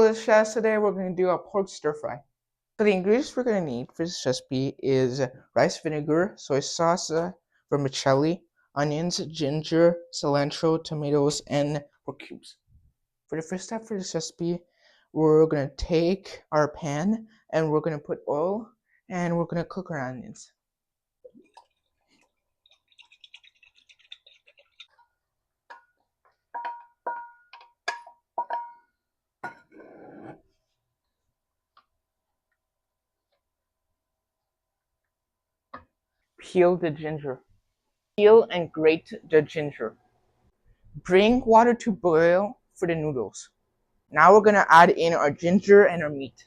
Littlechef, today we're going to do a pork stir fry. So the ingredients we're going to need for this recipe is rice vinegar, soy sauce, vermicelli, onions, ginger, cilantro, tomatoes, and pork cubes. For the first step for this recipe, we're going to take our pan and we're going to put oil and we're going to cook our onions. Peel the ginger. Peel and grate the ginger. Bring water to boil for the noodles. Now we're going to add in our ginger and our meat.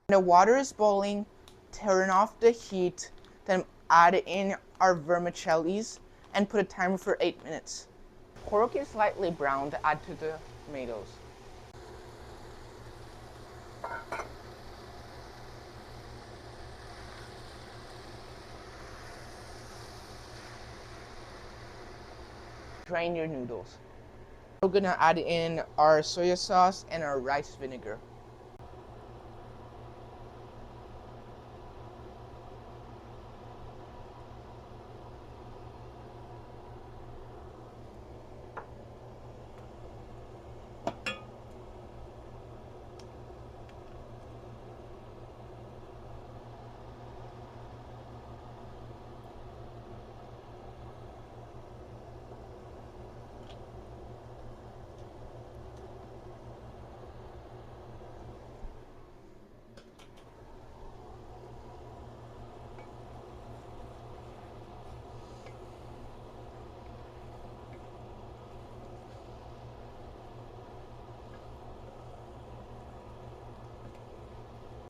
When the water is boiling, turn off the heat, then add in our vermicellis and put a timer for 8 minutes. Pork is slightly browned, add to the tomatoes. Drain your noodles. We're gonna add in our soy sauce and our rice vinegar.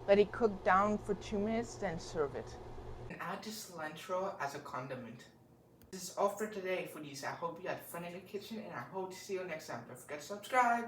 Let it cook down for 2 minutes, then serve it. And add the cilantro as a condiment. This is all for today, foodies. I hope you had fun in the kitchen, and I hope to see you next time. Don't forget to subscribe.